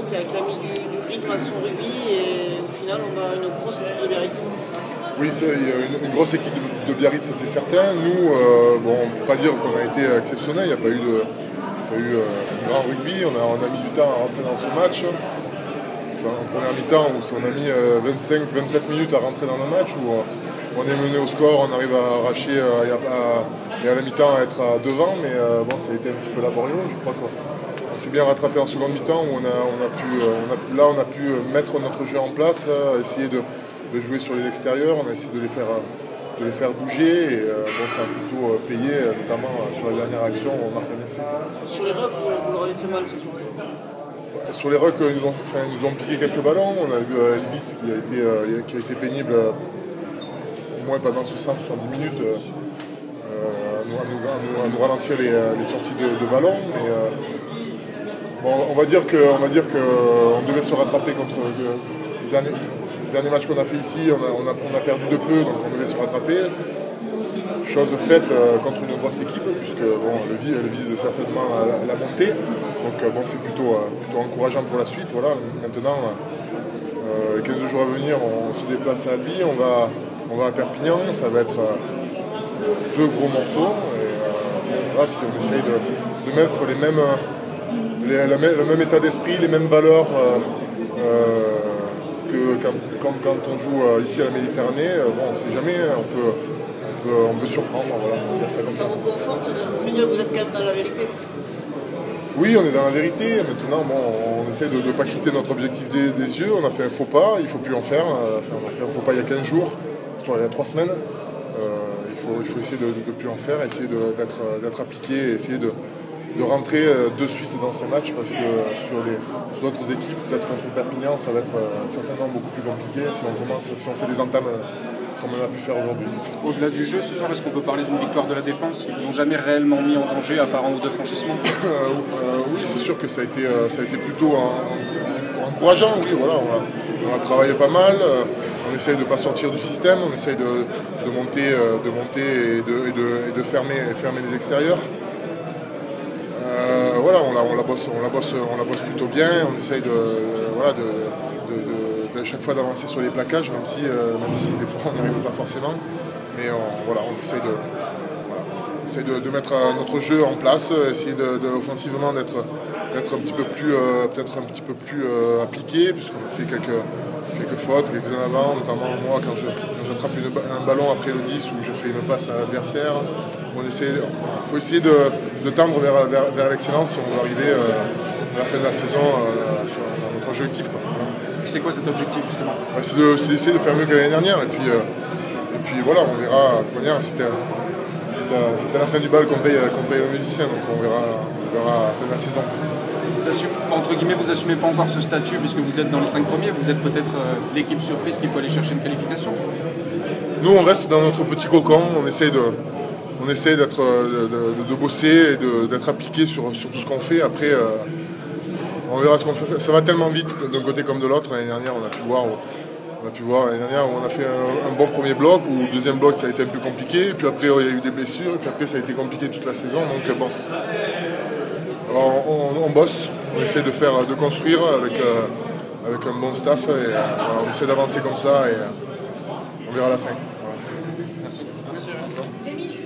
qui a mis du rythme à son rugby et au final on a une grosse équipe de Biarritz. Oui, il y a une grosse équipe de Biarritz, ça c'est certain. Nous, on ne peut pas dire qu'on a été exceptionnel, il n'y a pas eu un grand rugby, on a mis du temps à rentrer dans ce match. En première mi-temps, où on a mis 25-27 minutes à rentrer dans le match, où on est mené au score, on arrive à arracher et à la mi-temps à être devant, mais ça a été un petit peu laborieux. Je crois qu'on s'est bien rattrapé en seconde mi-temps, où on a pu mettre notre jeu en place, essayer de jouer sur les extérieurs, on a essayé de les faire bouger, et ça a plutôt payé, notamment sur la dernière action, on marque un essai. Sur les rucks, vous leur avez fait mal ce soir? Sur les rucks, ils nous ont piqué quelques ballons. On a vu Elvis qui a été pénible, au moins pendant 70 minutes, à nous ralentir les sorties de ballon. Mais on va dire qu'on devait se rattraper contre le dernier match qu'on a fait ici. On a perdu de peu, donc on devait se rattraper. Chose faite contre une grosse équipe, puisque elle vise certainement la montée. Donc c'est plutôt encourageant pour la suite. Voilà. Maintenant, les 15 jours à venir, on se déplace à Albi, on va à Perpignan, ça va être deux gros morceaux. Et, si on essaye de mettre le même état d'esprit, les mêmes valeurs que quand on joue ici à la Méditerranée, on ne sait jamais, on peut surprendre. Voilà, ça vous conforte, ça vous fait dire que vous êtes quand même dans la vérité? Oui, on est dans la vérité. Maintenant, on essaie de ne pas quitter notre objectif des yeux. On a fait un faux pas, il ne faut plus en faire. On a fait un faux pas il y a 15 jours, il y a 3 semaines. Il faut essayer de ne plus en faire, essayer d'être appliqué, essayer de rentrer de suite dans ces matchs, parce que sur les autres équipes, peut-être contre Perpignan, ça va être certainement beaucoup plus compliqué si on fait des entames comme on a pu faire aujourd'hui. Au-delà du jeu, ce soir, est-ce qu'on peut parler d'une victoire de la défense? Ils vous ont jamais réellement mis en danger, à part un ou deux franchissements? Oui, c'est sûr que ça a été plutôt encourageant. Oui, voilà, on a travaillé pas mal. On essaye de ne pas sortir du système. On essaye de monter et de fermer les extérieurs. On la bosse plutôt bien. On essaye à chaque fois d'avancer sur les plaquages, même si des fois on n'y arrive pas forcément. Mais on essaye de mettre notre jeu en place, essayer offensivement d'être un petit peu plus appliqué, puisqu'on a fait quelques fautes, quelques en avant, notamment moi quand j'attrape un ballon après le 10 ou je fais une passe à l'adversaire. Il faut essayer de tendre vers l'excellence si on veut arriver à la fin de la saison sur notre objectif. C'est quoi cet objectif justement? C'est d'essayer de faire mieux que l'année dernière. Et puis voilà, on verra. C'était à la fin du bal qu'on paye le musicien, donc on verra à la fin de la saison. Entre guillemets, vous n'assumez pas encore ce statut puisque vous êtes dans les 5 premiers, vous êtes peut-être l'équipe surprise qui peut aller chercher une qualification? Nous, on reste dans notre petit cocon, on essaye de bosser et d'être appliqué sur tout ce qu'on fait. Après, on verra ce qu'on fait. Ça va tellement vite d'un côté comme de l'autre. L'année dernière, on a pu voir l'année dernière où on a fait un bon premier bloc, où le deuxième bloc ça a été un peu compliqué, et puis après il y a eu des blessures, et puis après ça a été compliqué toute la saison. Donc bon. Alors on bosse, on essaie de construire avec un bon staff, et on essaie d'avancer comme ça, et on verra la fin.